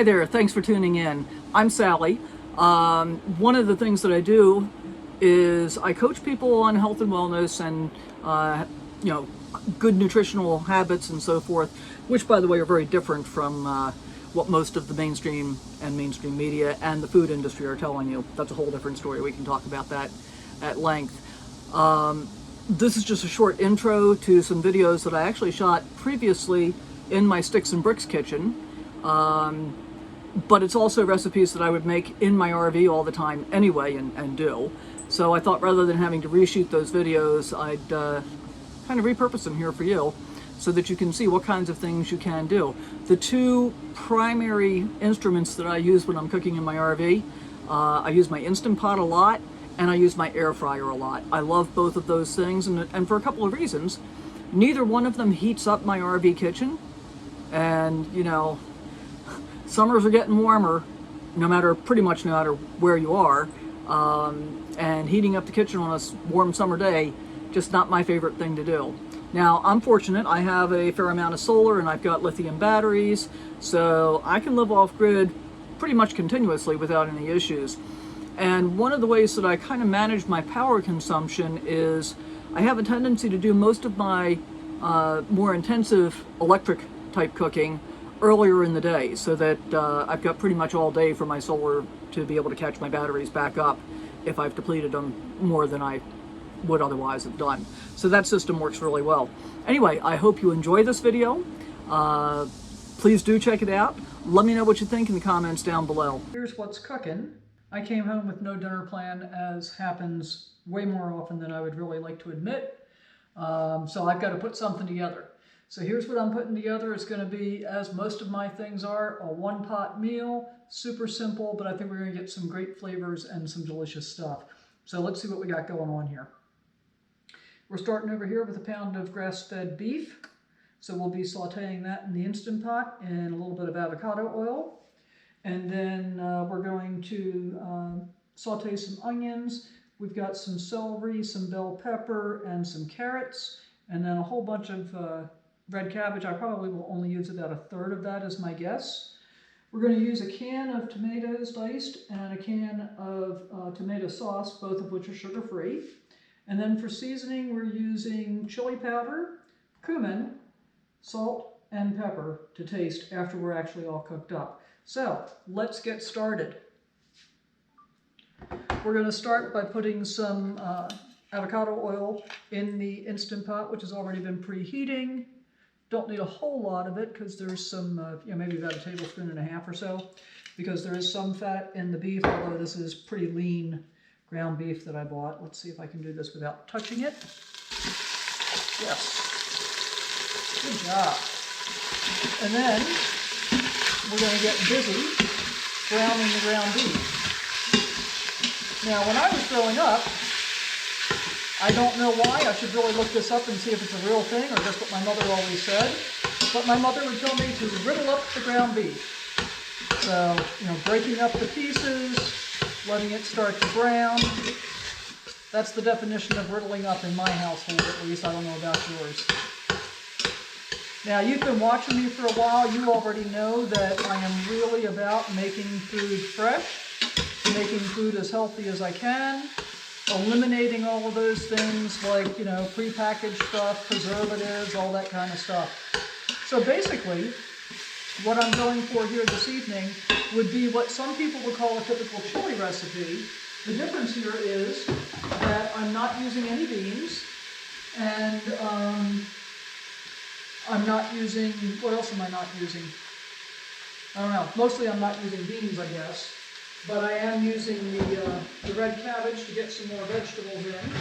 there, thanks for tuning in. I'm Sally. One of the things that I do is I coach people on health and wellness and good nutritional habits and so forth, which by the way are very different from what most of the mainstream media and the food industry are telling you. That's a whole different story. We can talk about that at length. This is just a short intro to some videos that I actually shot previously in my Sticks and Bricks kitchen. But it's also recipes that I would make in my RV all the time anyway and do. So I thought rather than having to reshoot those videos, I'd kind of repurpose them here for you so that you can see what kinds of things you can do. The two primary instruments that I use when I'm cooking in my RV, I use my Instant Pot a lot and I use my air fryer a lot. I love both of those things and for a couple of reasons. Neither one of them heats up my RV kitchen, and summers are getting warmer, pretty much no matter where you are, and heating up the kitchen on a warm summer day, just not my favorite thing to do. Now, I'm fortunate, I have a fair amount of solar and I've got lithium batteries, so I can live off grid pretty much continuously without any issues. And one of the ways that I kind of manage my power consumption is I have a tendency to do most of my more intensive electric type cooking earlier in the day, so that I've got pretty much all day for my solar to be able to catch my batteries back up if I've depleted them more than I would otherwise have done. So that system works really well. Anyway, I hope you enjoy this video. Please do check it out. Let me know what you think in the comments down below. Here's what's cooking. I came home with no dinner plan, as happens way more often than I would really like to admit. So I've got to put something together. So here's what I'm putting together. It's going to be, as most of my things are, a one-pot meal. Super simple, but I think we're going to get some great flavors and some delicious stuff. So let's see what we got going on here. We're starting over here with a pound of grass-fed beef. So we'll be sauteing that in the Instant Pot in a little bit of avocado oil. And then we're going to saute some onions. We've got some celery, some bell pepper, and some carrots, and then a whole bunch of red cabbage. I probably will only use about a third of that as my guess. We're going to use a can of tomatoes diced and a can of tomato sauce, both of which are sugar-free. And then for seasoning, we're using chili powder, cumin, salt, and pepper to taste after we're actually all cooked up. So let's get started. We're going to start by putting some avocado oil in the Instant Pot, which has already been preheating. Don't need a whole lot of it because there's some, maybe about a tablespoon and a half or so, because there is some fat in the beef, although this is pretty lean ground beef that I bought. Let's see if I can do this without touching it. Yes. Good job. And then we're going to get busy browning the ground beef. Now, when I was growing up, I don't know why, I should really look this up and see if it's a real thing or just what my mother always said, but my mother would tell me to riddle up the ground beef. So, breaking up the pieces, letting it start to brown. That's the definition of riddling up in my household, at least. I don't know about yours. Now, you've been watching me for a while. You already know that I am really about making food fresh, making food as healthy as I can, eliminating all of those things like, prepackaged stuff, preservatives, all that kind of stuff. So basically, what I'm going for here this evening would be what some people would call a typical chili recipe. The difference here is that I'm not using any beans, and I'm not using, what else am I not using? I don't know. Mostly I'm not using beans, I guess. But I am using the red cabbage to get some more vegetables in.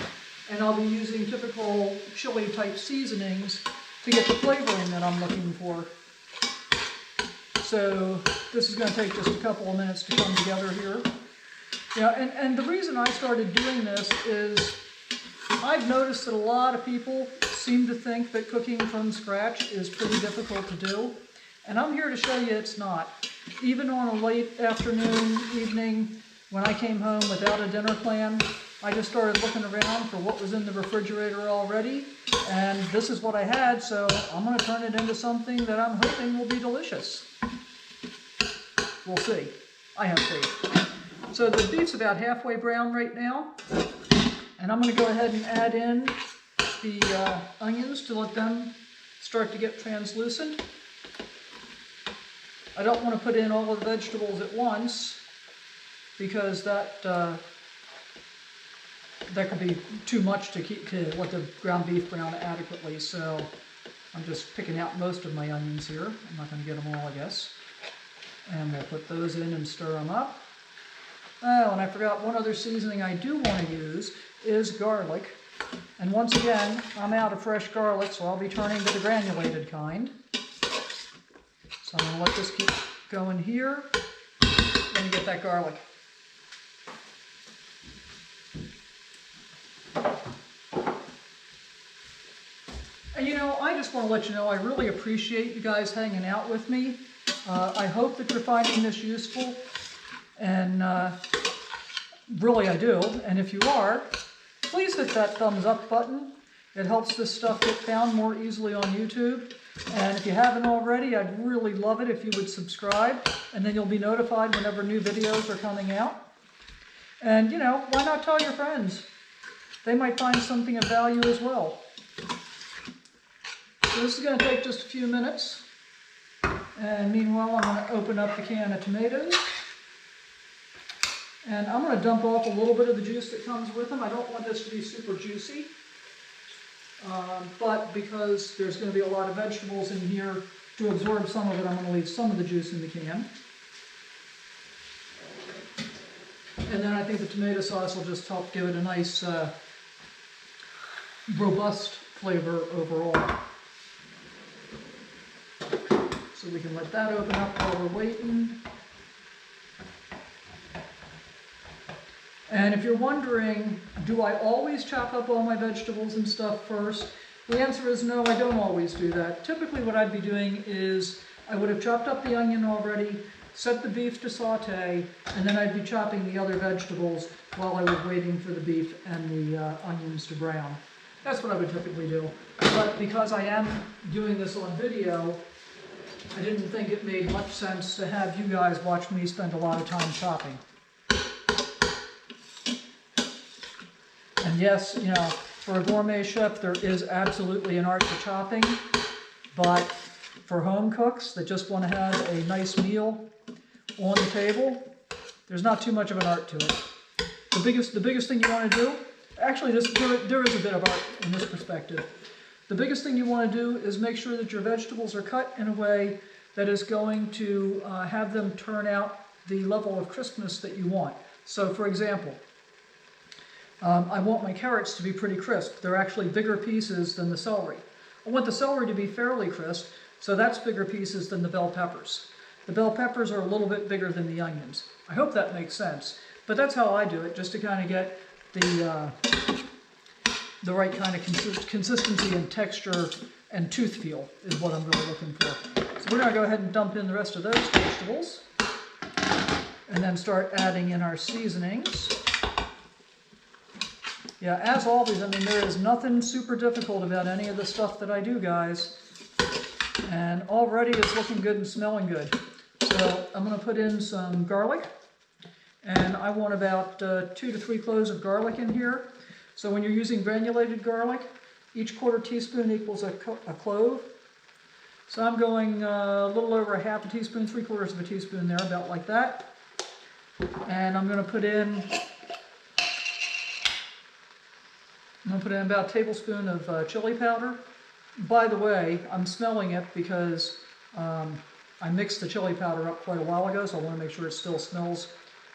And I'll be using typical chili type seasonings to get the flavoring that I'm looking for. So this is going to take just a couple of minutes to come together here. And the reason I started doing this is I've noticed that a lot of people seem to think that cooking from scratch is pretty difficult to do. And I'm here to show you it's not. Even on a late afternoon, evening, when I came home without a dinner plan, I just started looking around for what was in the refrigerator already, and this is what I had, so I'm going to turn it into something that I'm hoping will be delicious. We'll see. I have faith. So the beef's about halfway brown right now. And I'm going to go ahead and add in the onions to let them start to get translucent. I don't want to put in all of the vegetables at once because that could be too much to let the ground beef brown adequately. So I'm just picking out most of my onions here. I'm not going to get them all, I guess. And we'll put those in and stir them up. Oh, and I forgot one other seasoning I do want to use is garlic. And once again, I'm out of fresh garlic, so I'll be turning to the granulated kind. So I'm going to let this keep going here. Then you get that garlic. And you know, I just want to let you know I really appreciate you guys hanging out with me. I hope that you're finding this useful. And really I do. And if you are, please hit that thumbs up button. It helps this stuff get found more easily on YouTube. And if you haven't already, I'd really love it if you would subscribe. And then you'll be notified whenever new videos are coming out. And you know, why not tell your friends? They might find something of value as well. So this is going to take just a few minutes. And meanwhile, I'm going to open up the can of tomatoes. And I'm going to dump off a little bit of the juice that comes with them. I don't want this to be super juicy. But because there's going to be a lot of vegetables in here to absorb some of it, I'm going to leave some of the juice in the can. And then I think the tomato sauce will just help give it a nice, robust flavor overall. So we can let that open up while we're waiting. And if you're wondering, do I always chop up all my vegetables and stuff first? The answer is no, I don't always do that. Typically what I'd be doing is I would have chopped up the onion already, set the beef to saute, and then I'd be chopping the other vegetables while I was waiting for the beef and the onions to brown. That's what I would typically do. But because I am doing this on video, I didn't think it made much sense to have you guys watch me spend a lot of time chopping. And yes, you know, for a gourmet chef, there is absolutely an art to chopping, but for home cooks that just want to have a nice meal on the table, there's not too much of an art to it. The biggest thing you want to do, actually there is a bit of art in this perspective. The biggest thing you want to do is make sure that your vegetables are cut in a way that is going to have them turn out the level of crispness that you want. So for example, I want my carrots to be pretty crisp. They're actually bigger pieces than the celery. I want the celery to be fairly crisp, so that's bigger pieces than the bell peppers. The bell peppers are a little bit bigger than the onions. I hope that makes sense, but that's how I do it, just to kind of get the right kind of consistency and texture and tooth feel is what I'm really looking for. So we're going to go ahead and dump in the rest of those vegetables and then start adding in our seasonings. Yeah, as always, I mean, there is nothing super difficult about any of the stuff that I do, guys. And already it's looking good and smelling good. So I'm going to put in some garlic. And I want about 2 to 3 cloves of garlic in here. So when you're using granulated garlic, each quarter teaspoon equals a clove. So I'm going a little over a half a teaspoon, 3/4 of a teaspoon there, about like that. And I'm going to put in about a tablespoon of chili powder. By the way, I'm smelling it because I mixed the chili powder up quite a while ago, so I want to make sure it still smells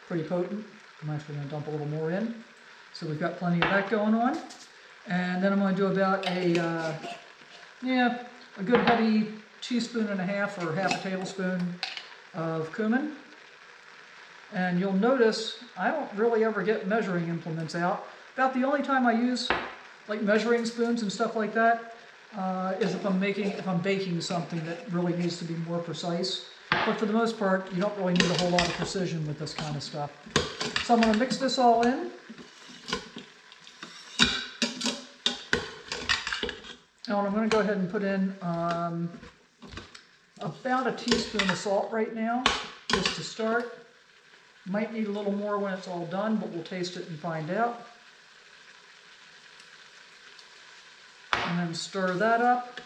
pretty potent. I'm actually going to dump a little more in. So we've got plenty of that going on. And then I'm going to do about a good heavy teaspoon and a half or half a tablespoon of cumin. And you'll notice I don't really ever get measuring implements out. About the only time I use like measuring spoons and stuff like that is if I'm baking something that really needs to be more precise. But for the most part, you don't really need a whole lot of precision with this kind of stuff. So I'm going to mix this all in. Now I'm going to go ahead and put in about a teaspoon of salt right now. just to start. Might need a little more when it's all done, but we'll taste it and find out. And then stir that up.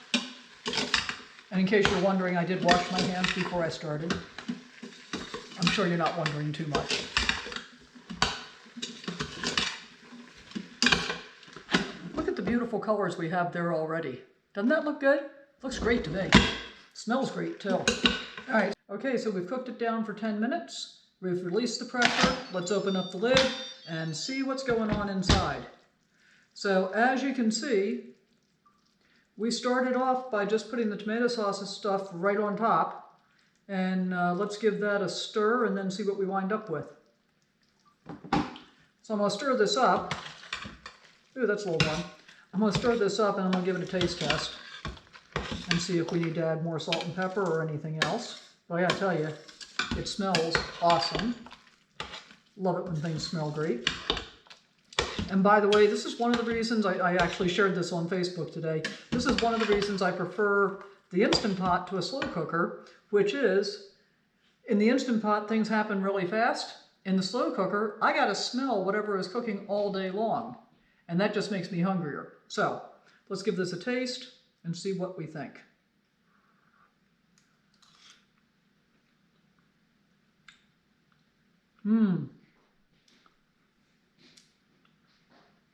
And in case you're wondering, I did wash my hands before I started. I'm sure you're not wondering too much. Look at the beautiful colors we have there already. Doesn't that look good? Looks great to me. Smells great too. All right, okay, so we've cooked it down for 10 minutes. We've released the pressure. Let's open up the lid and see what's going on inside. So as you can see, we started off by just putting the tomato sauce stuff right on top. And let's give that a stir and then see what we wind up with. So I'm going to stir this up. Ooh, that's a little warm. I'm going to stir this up and I'm going to give it a taste test and see if we need to add more salt and pepper or anything else. But I gotta tell you, it smells awesome. Love it when things smell great. And by the way, this is one of the reasons, I actually shared this on Facebook today, this is one of the reasons I prefer the Instant Pot to a slow cooker, which is, in the Instant Pot things happen really fast. In the slow cooker, I gotta smell whatever is cooking all day long. And that just makes me hungrier. So, let's give this a taste and see what we think.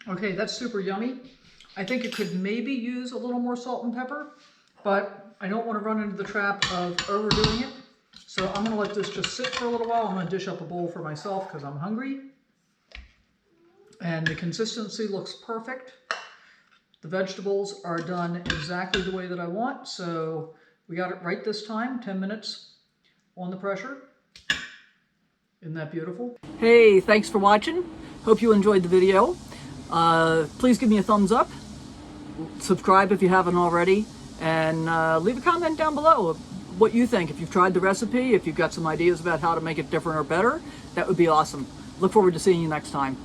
Okay, that's super yummy. I think it could maybe use a little more salt and pepper, but I don't want to run into the trap of overdoing it. So I'm going to let this just sit for a little while. I'm going to dish up a bowl for myself because I'm hungry. And the consistency looks perfect. The vegetables are done exactly the way that I want, so we got it right this time, 10 minutes on the pressure. Isn't that beautiful? Hey, thanks for watching. Hope you enjoyed the video. Please give me a thumbs up, subscribe if you haven't already, and leave a comment down below of what you think. If you've tried the recipe, if you've got some ideas about how to make it different or better, that would be awesome. Look forward to seeing you next time.